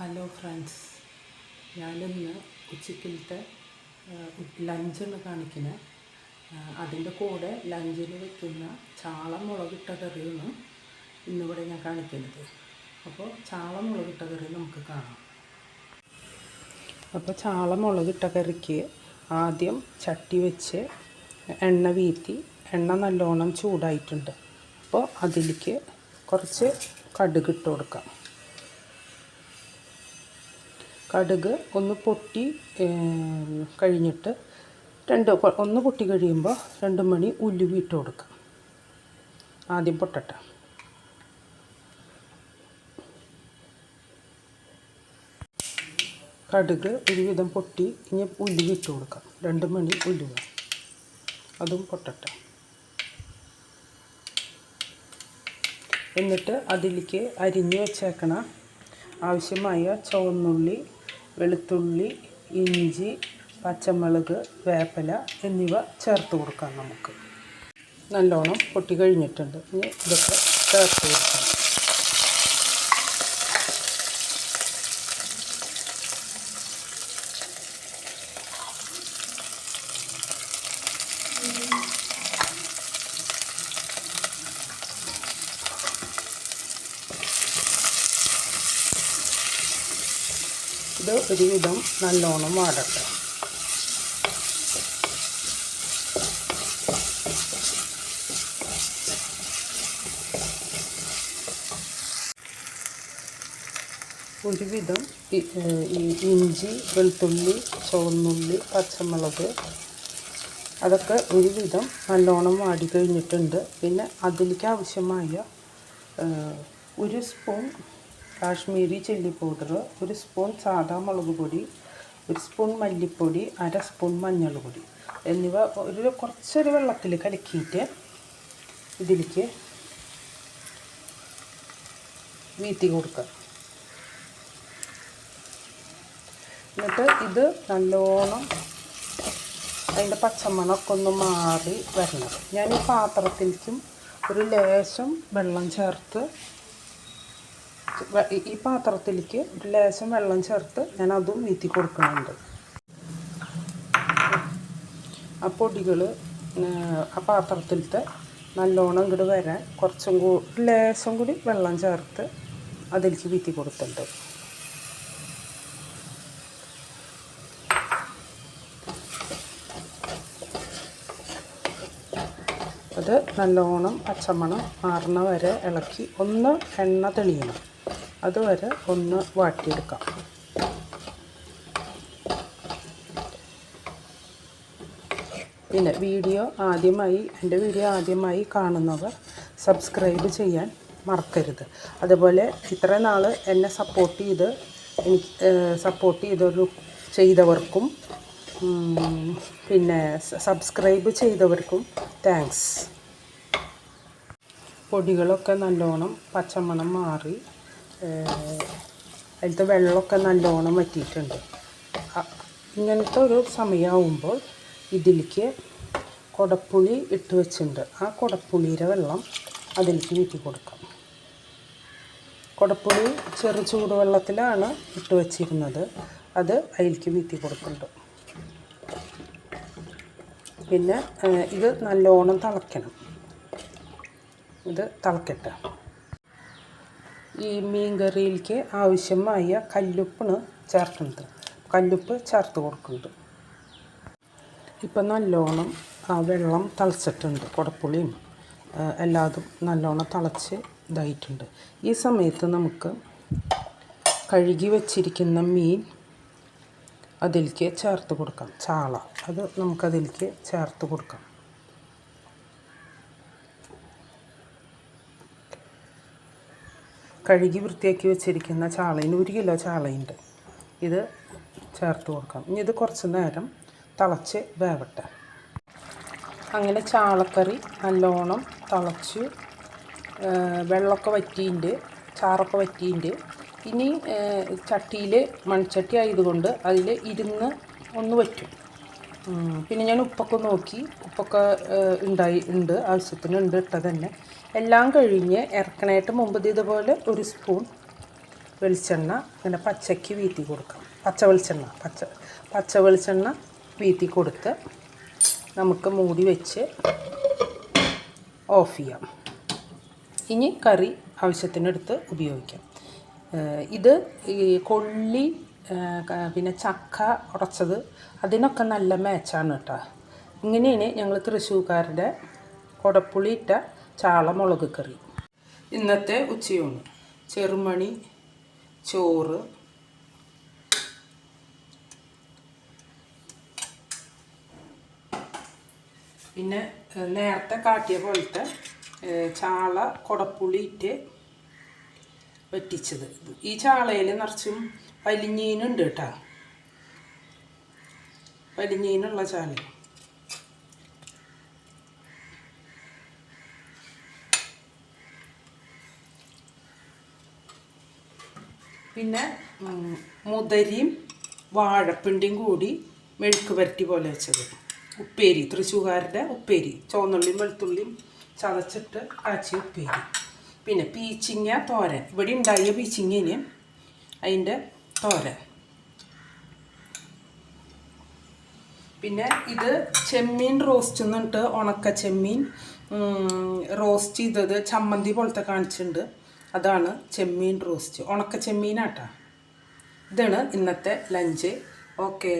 Hello friends, ഞാനിന്ന് ഉച്ചക്കലത്തെ ലഞ്ചാണ് കാണിക്കുന്നത്. അതിൻ്റെ കൂടെ ലഞ്ചിന് വയ്ക്കുന്ന ചാള മുളകിട്ട കറിയാണ് ഇന്നിവിടെ ഞാൻ കാണിക്കുന്നത്. അപ്പോൾ ചാള മുളകിട്ട കറി നമുക്ക് കാണാം. അപ്പോൾ ചാള മുളകിട്ട കറിക്ക് ആദ്യം ചട്ടി വെച്ച് എണ്ണ വീത്തി, എണ്ണ നല്ലോണം ചൂടായിട്ടുണ്ട്. അപ്പോൾ അതിലേക്ക് കുറച്ച് കടുക് ഇട്ട് കൊടുക്കാം. കടുക് ഒന്ന് പൊട്ടി കഴിഞ്ഞിട്ട് ഒന്ന് പൊട്ടി കഴിയുമ്പോൾ 2 മണി ഉലുവ ഇട്ട് കൊടുക്കാം. ആദ്യം പൊട്ടട്ടെ. കടുക് ഒരുവിധം പൊട്ടി, ഇനി ഉലുവ ഇട്ട് കൊടുക്കാം. 2 മണി ഉലുവ, അതും പൊട്ടട്ടെ. എന്നിട്ട് അതിലേക്ക് അരിഞ്ഞ് വെച്ചേക്കണ ആവശ്യമായ ചുവന്നുള്ളി, വെളുത്തുള്ളി, ഇഞ്ചി, പച്ചമുളക്, വേപ്പില എന്നിവ ചേർത്ത് കൊടുക്കാം. നമുക്ക് നല്ലോണം പൊട്ടി കഴിഞ്ഞിട്ടുണ്ട്. ഇനി ഇതൊക്കെ ചേർത്ത് കൊടുക്കാം. ഇത് ഒരുവിധം നല്ലോണം വാടട്ടെ. ഒരുവിധം ഈ ഇഞ്ചി, വെളുത്തുള്ളി, ചുവന്നുള്ളി, പച്ചമുളക് അതൊക്കെ ഒരുവിധം നല്ലോണം വാടി കഴിഞ്ഞിട്ടുണ്ട്. പിന്നെ അതിലേക്ക് ആവശ്യമായ 1 spoon Kashmiri chilli powder, 1 spoon സാദാ മുളക് പൊടി, 1 സ്പൂൺ മല്ലിപ്പൊടി, 1/2 സ്പൂൺ മഞ്ഞൾപ്പൊടി എന്നിവ കുറച്ചൊരു വെള്ളത്തിൽ കലക്കിയിട്ട് ഇതിലേക്ക് വീത്തി കൊടുക്കുക. എന്നിട്ട് ഇത് നല്ലോണം അതിൻ്റെ പച്ചമണമൊക്കെ ഒന്ന് മാറി വരണം. ഞാൻ ഈ പാത്രത്തിലേക്കും ഒരു ലേശം വെള്ളം ചേർത്ത്, ഈ പാത്രത്തിലേക്ക് ഒരു ലേശം വെള്ളം ചേർത്ത് ഞാൻ അതും വീത്തി കൊടുക്കുന്നുണ്ട്. ആ പൊടികൾ ആ പാത്രത്തിലത്തെ നല്ലോണം ഇങ്ങോട്ട് വരാൻ ലേശം കൂടി വെള്ളം ചേർത്ത് അതിലേക്ക് വീത്തി കൊടുത്തിട്ടുണ്ട്. അത് നല്ലോണം പച്ചമണം മാറണ വരെ ഇളക്കി ഒന്ന് എണ്ണ തെളിയണം. അതുവരെ ഒന്ന് വാട്ടിയെടുക്കാം. പിന്നെ എൻ്റെ വീഡിയോ ആദ്യമായി കാണുന്നവർ സബ്സ്ക്രൈബ് ചെയ്യാൻ മറക്കരുത്. അതുപോലെ ഇത്ര നാൾ എന്നെ സപ്പോർട്ട് ചെയ്തവർക്കും പിന്നെ സബ്സ്ക്രൈബ് ചെയ്തവർക്കും താങ്ക്സ്. പൊടികളൊക്കെ നല്ലോണം പച്ചമണം മാറി അതിലത്തെ വെള്ളമൊക്കെ നല്ലോണം വറ്റിയിട്ടുണ്ട്. ഇങ്ങനത്തെ ഒരു സമയമാകുമ്പോൾ ഇതിലേക്ക് കുടപ്പുളി ഇട്ട് വെച്ചിട്ടുണ്ട്. ആ കുടപ്പുളിയുടെ വെള്ളം അതിലേക്ക് വീട്ടി കൊടുക്കാം. കുടപ്പുളി ചെറു ചൂടുവെള്ളത്തിലാണ് ഇട്ട് വച്ചിരുന്നത്. അത് അതിലേക്ക് വീട്ടി കൊടുക്കുന്നുണ്ട്. പിന്നെ ഇത് നല്ലോണം തിളയ്ക്കണം. ഇത് തിളക്കട്ടെ. ഈ മീൻ കറിയിലേക്ക് ആവശ്യമായ കല്ലുപ്പാണ് ചേർക്കുന്നത്. കല്ലുപ്പ് ചേർത്ത് കൊടുക്കുന്നുണ്ട്. ഇപ്പം നല്ലോണം ആ വെള്ളം തിളച്ചിട്ടുണ്ട്. കുടപ്പുളിയും എല്ലാതും നല്ലോണം തിളച്ച് ഇതായിട്ടുണ്ട്. ഈ സമയത്ത് നമുക്ക് കഴുകി വച്ചിരിക്കുന്ന മീൻ അതിലേക്ക് ചേർത്ത് കൊടുക്കാം. ചാള അത് നമുക്കതിലേക്ക് ചേർത്ത് കൊടുക്കാം. കഴുകി വൃത്തിയാക്കി വെച്ചിരിക്കുന്ന ചാളയിന് 1 കിലോ ചാളയുണ്ട്. ഇത് ചേർത്ത് കൊടുക്കാം. ഇനി ഇത് കുറച്ച് നേരം തിളച്ച് വേവട്ടെ. അങ്ങനെ ചാളക്കറി നല്ലോണം തിളച്ച് വെള്ളമൊക്കെ വറ്റിയിട്ട് ചാറൊക്കെ വറ്റിയിട്ട് ഇനി ചട്ടിയിൽ മൺചട്ടി ആയതുകൊണ്ട് അതിൽ ഇരുന്ന് ഒന്ന് വറ്റും. പിന്നെ ഞാൻ ഉപ്പൊക്കെ നോക്കി, ഉപ്പൊക്കെ ഉണ്ട്, ആവശ്യത്തിന് ഉണ്ട് ഇട്ടത് തന്നെ. എല്ലാം കഴിഞ്ഞ് ഇറക്കണേട്ട് മുമ്പ് ഇതുപോലെ 1 സ്പൂൺ വെളിച്ചെണ്ണ ഇങ്ങനെ പച്ചയ്ക്ക് വീത്തി കൊടുക്കാം. പച്ച വെളിച്ചെണ്ണ വീത്തി കൊടുത്ത് നമുക്ക് മൂടി വെച്ച് ഓഫ് ചെയ്യാം. ഇനി കറി ആവശ്യത്തിനെടുത്ത് ഉപയോഗിക്കാം. ഇത് ഈ കൊള്ളി പിന്നെ ചക്ക ഉടച്ചത് അതിനൊക്കെ നല്ല മാച്ചാണ് കേട്ടോ. ഇങ്ങനെയാണ് ഞങ്ങൾ തൃശ്ശൂർക്കാരുടെ കുടപ്പുളി ഇട്ട ചാള മുളക് കറി. ഇന്നത്തെ ഉച്ചയൂണ് ചെറുമണി ചോറ്, പിന്നെ നേരത്തെ കാട്ടിയ പോലത്തെ ചാള കുടപ്പുളി ഇട്ട് വറ്റിച്ചത്. ഈ ചാളയിൽ നിറച്ചും വലിഞ്ഞീനുണ്ട് കേട്ടോ. വലിഞ്ഞീനുള്ള ചാള. പിന്നെ മുതിരയും വാഴപ്പിണ്ടിയും കൂടി മെഴുക്ക് പുരട്ടി പോലെ വെച്ചത്. ഉപ്പേരി, തൃശ്ശൂർക്കാരുടെ ഉപ്പേരി, ചുവന്നുള്ളിയും വെളുത്തുള്ളിയും ചതച്ചിട്ട് കാച്ചി ഉപ്പേരി. പിന്നെ പീച്ചിങ്ങ തോരൻ, ഇവിടെ ഉണ്ടായ പീച്ചിങ്ങന് അതിൻ്റെ തോരൻ. പിന്നെ ഇത് ചെമ്മീൻ റോസ്റ്റ് എന്നിട്ട് ഉണക്ക ചെമ്മീൻ റോസ്റ്റ് ചെയ്തത് ചമ്മന്തി പോലത്തെ കാണിച്ചിട്ടുണ്ട്. അതാണ് ചെമ്മീൻ റോസ്റ്റ്, ഉണക്ക ചെമ്മീനാട്ടാ. ഇതാണ് ഇന്നത്തെ ലഞ്ച്. ഓക്കെ.